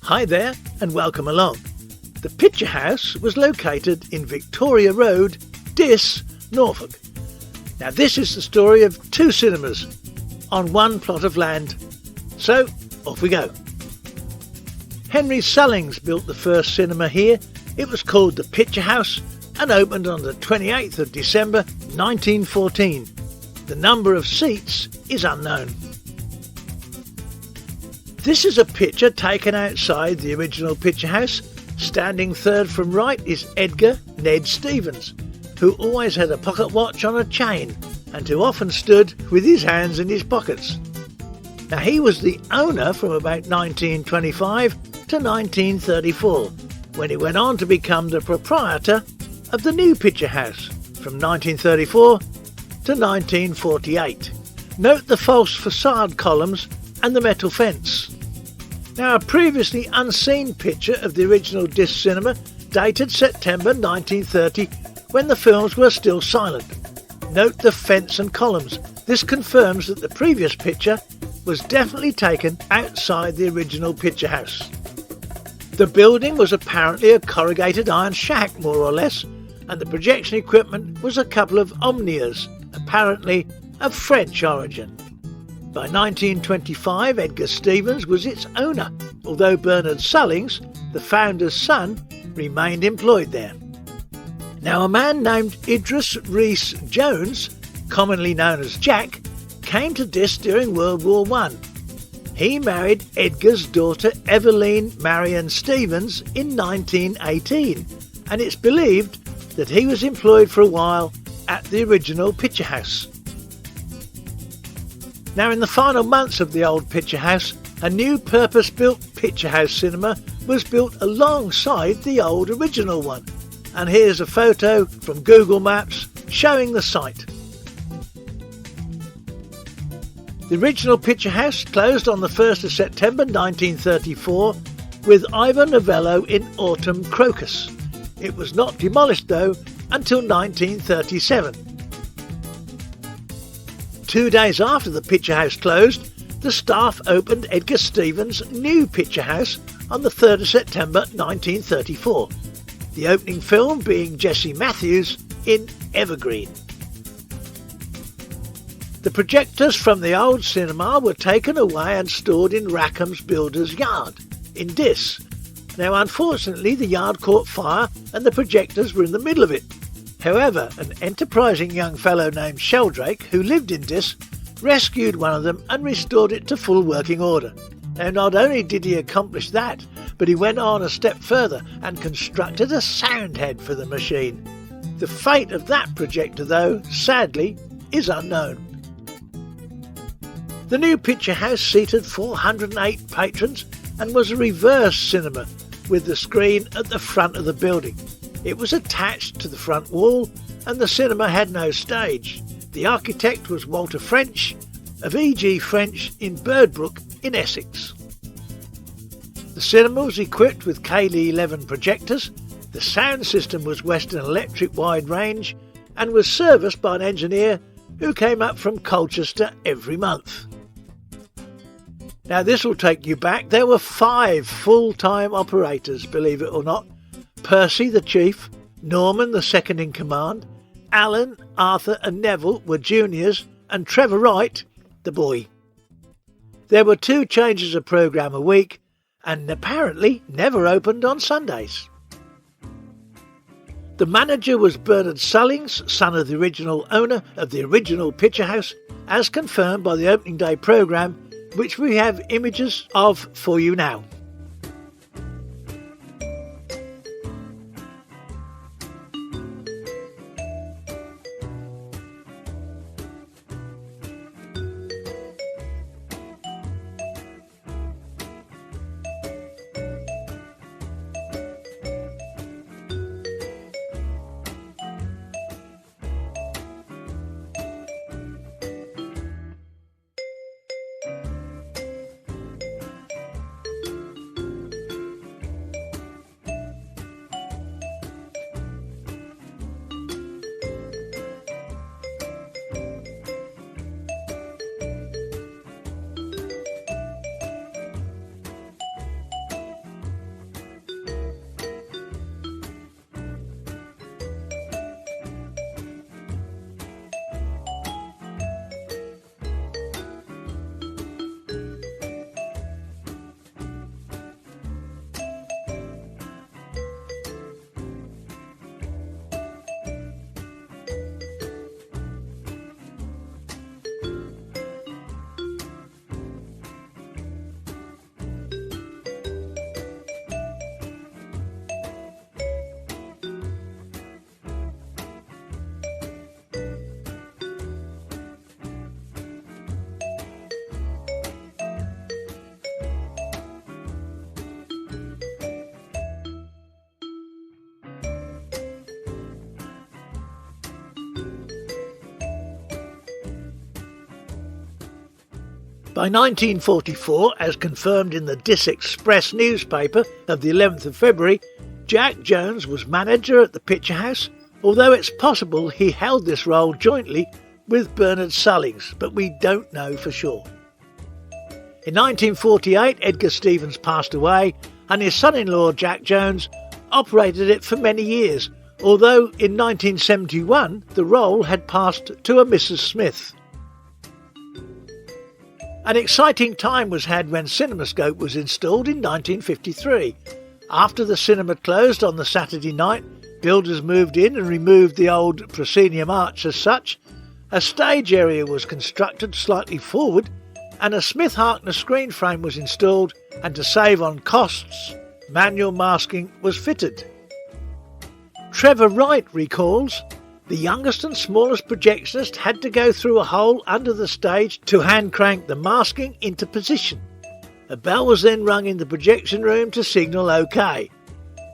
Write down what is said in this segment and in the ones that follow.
Hi there and welcome along. The Picture House was located in Victoria Road, DISS, Norfolk. Now this is the story of two cinemas on one plot of land. So off we go. Henry Sullings built the first cinema here. It was called the Picture House and opened on the 28th of December 1914. The number of seats is unknown. This is a picture taken outside the original Picture House. Standing third from right is Edgar Ned Stevens, who always had a pocket watch on a chain and who often stood with his hands in his pockets. Now he was the owner from about 1925 to 1934, when he went on to become the proprietor of the new Picture House from 1934 to 1948. Note the false facade columns and the metal fence. Now a previously unseen picture of the original DISS cinema dated September 1930 when the films were still silent. Note the fence and columns. This confirms that the previous picture was definitely taken outside the original Picture House. The building was apparently a corrugated iron shack more or less, and the projection equipment was a couple of Omnias, apparently of French origin. By 1925, Edgar Stevens was its owner, although Bernard Sullings, the founder's son, remained employed there. Now a man named Idris Rees Jones, commonly known as Jack, came to DISS during World War I. He married Edgar's daughter Eveline Marion Stevens in 1918, and it's believed that he was employed for a while at the original Picture House. Now in the final months of the old Picture House, a new purpose-built Picture House cinema was built alongside the old original one. And here's a photo from Google Maps showing the site. The original Picture House closed on the 1st of September 1934 with Ivor Novello in Autumn Crocus. It was not demolished though until 1937. 2 days after the Picture House closed, the staff opened Edgar Stevens' new Picture House on the 3rd of September 1934. The opening film being Jesse Matthews in Evergreen. The projectors from the old cinema were taken away and stored in Rackham's Builder's Yard in DISS. Now unfortunately the yard caught fire and the projectors were in the middle of it. However, an enterprising young fellow named Sheldrake, who lived in DISS, rescued one of them and restored it to full working order. Now not only did he accomplish that, but he went on a step further and constructed a sound head for the machine. The fate of that projector though, sadly, is unknown. The new Picture House seated 408 patrons and was a reverse cinema with the screen at the front of the building. It was attached to the front wall and the cinema had no stage. The architect was Walter French of E.G. French in Birdbrook in Essex. The cinema was equipped with KD11 projectors. The sound system was Western Electric wide range and was serviced by an engineer who came up from Colchester every month. Now this will take you back. There were 5 full-time operators, believe it or not. Percy, the chief, Norman, the second in command, Alan, Arthur and Neville were juniors, and Trevor Wright, the boy. There were 2 changes of programme a week, and apparently never opened on Sundays. The manager was Bernard Sullings, son of the original owner of the original Picture House, as confirmed by the opening day programme, which we have images of for you now. By 1944, as confirmed in the DISS Express newspaper of the 11th of February, Jack Jones was manager at the Picture House, although it's possible he held this role jointly with Bernard Sullings, but we don't know for sure. In 1948, Edgar Stevens passed away, and his son-in-law Jack Jones operated it for many years, although in 1971 the role had passed to a Mrs. Smith. An exciting time was had when CinemaScope was installed in 1953. After the cinema closed on the Saturday night, builders moved in and removed the old proscenium arch as such. A stage area was constructed slightly forward, and a Smith Harkner screen frame was installed, and to save on costs, manual masking was fitted. Trevor Wright recalls, the youngest and smallest projectionist had to go through a hole under the stage to hand crank the masking into position. A bell was then rung in the projection room to signal OK.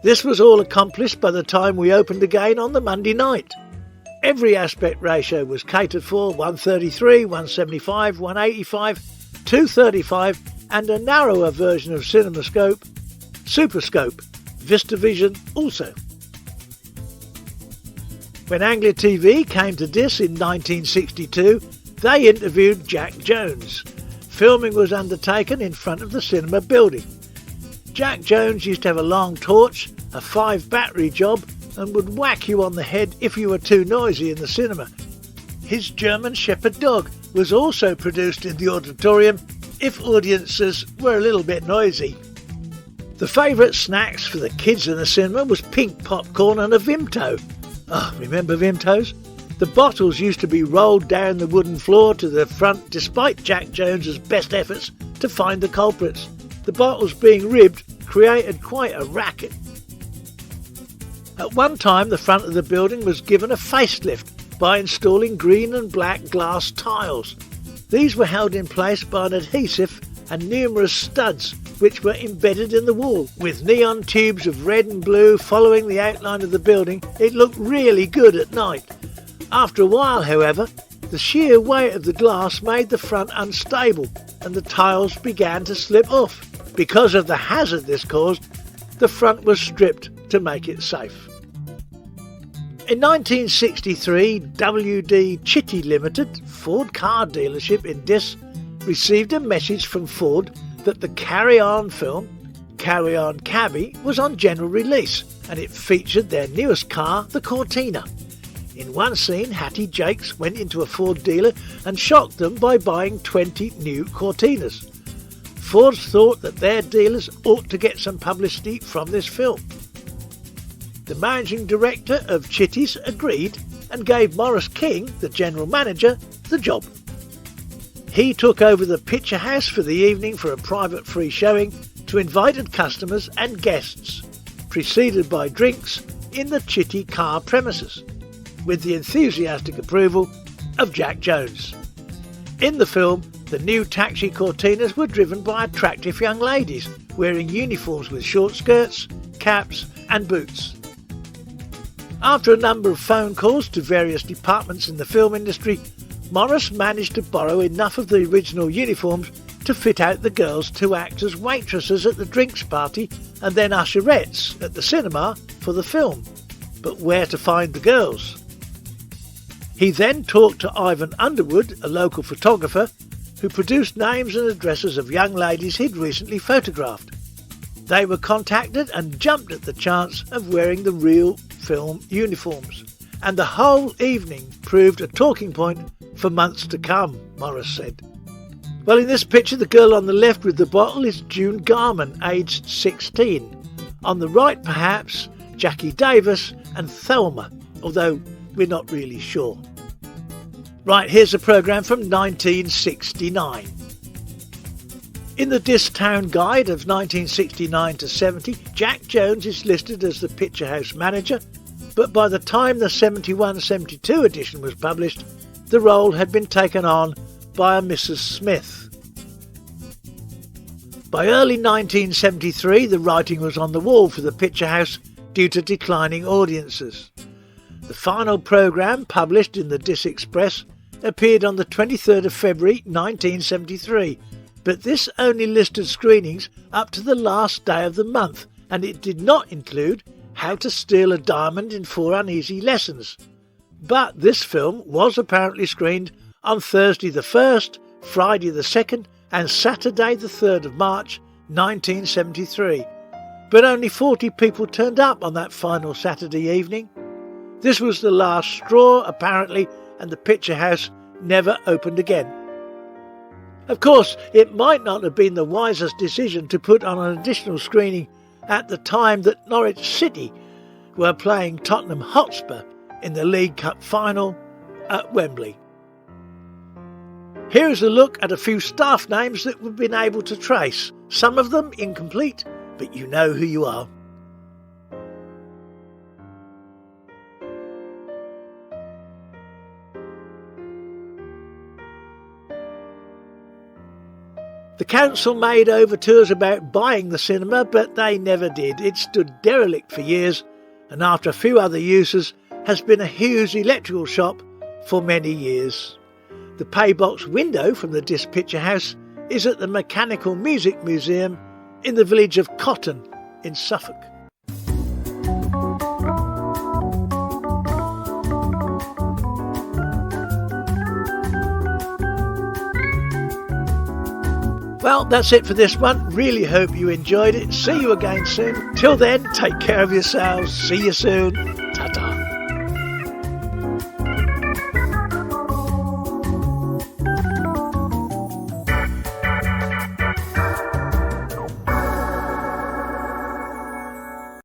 This was all accomplished by the time we opened again on the Monday night. Every aspect ratio was catered for, 133, 175, 185, 235 and a narrower version of CinemaScope, Superscope, VistaVision also. When Anglia TV came to DISS in 1962, they interviewed Jack Jones. Filming was undertaken in front of the cinema building. Jack Jones used to have a long torch, a 5-battery job, and would whack you on the head if you were too noisy in the cinema. His German Shepherd dog was also produced in the auditorium if audiences were a little bit noisy. The favourite snacks for the kids in the cinema was pink popcorn and a Vimto. Oh, remember Vimtos? The bottles used to be rolled down the wooden floor to the front despite Jack Jones's best efforts to find the culprits. The bottles being ribbed created quite a racket. At one time the front of the building was given a facelift by installing green and black glass tiles. These were held in place by an adhesive and numerous studs which were embedded in the wall. With neon tubes of red and blue following the outline of the building, it looked really good at night. After a while, however, the sheer weight of the glass made the front unstable and the tiles began to slip off. Because of the hazard this caused, the front was stripped to make it safe. In 1963, WD Chitty Limited, Ford car dealership in DISS, received a message from Ford that the Carry On film, Carry On Cabby, was on general release, and it featured their newest car, the Cortina. In one scene, Hattie Jakes went into a Ford dealer and shocked them by buying 20 new Cortinas. Ford thought that their dealers ought to get some publicity from this film. The managing director of Chitty's agreed and gave Morris King, the general manager, the job. He took over the Picture House for the evening for a private free showing to invited customers and guests, preceded by drinks in the Chitty car premises, with the enthusiastic approval of Jack Jones. In the film, the new taxi Cortinas were driven by attractive young ladies wearing uniforms with short skirts, caps and boots. After a number of phone calls to various departments in the film industry, Morris managed to borrow enough of the original uniforms to fit out the girls to act as waitresses at the drinks party and then usherettes at the cinema for the film. But where to find the girls? He then talked to Ivan Underwood, a local photographer, who produced names and addresses of young ladies he'd recently photographed. They were contacted and jumped at the chance of wearing the real film uniforms, and the whole evening proved a talking point for months to come, Morris said. Well, in this picture, the girl on the left with the bottle is June Garman, aged 16. On the right, perhaps, Jackie Davis and Thelma, although we're not really sure. Right, here's a programme from 1969. In the DISS Town Guide of 1969 to 70, Jack Jones is listed as the Picture House manager, but by the time the 71-72 edition was published, the role had been taken on by a Mrs. Smith. By early 1973, the writing was on the wall for the Picture House due to declining audiences. The final programme, published in the DISS Express, appeared on the 23rd of February 1973, but this only listed screenings up to the last day of the month, and it did not include How to Steal a Diamond in 4 Uneasy Lessons. But this film was apparently screened on Thursday the 1st, Friday the 2nd and Saturday the 3rd of March 1973. But only 40 people turned up on that final Saturday evening. This was the last straw, apparently, and the picture house never opened again. Of course, it might not have been the wisest decision to put on an additional screening at the time that Norwich City were playing Tottenham Hotspur in the League Cup final at Wembley. Here is a look at a few staff names that we've been able to trace, some of them incomplete, but you know who you are. The council made overtures about buying the cinema, but they never did. It stood derelict for years, and after a few other uses, has been a huge electrical shop for many years. The paybox window from the DISS picture house is at the Mechanical Music Museum in the village of Cotton in Suffolk. Well, that's it for this one. Really hope you enjoyed it. See you again soon. Till then, take care of yourselves. See you soon. Ta-ta.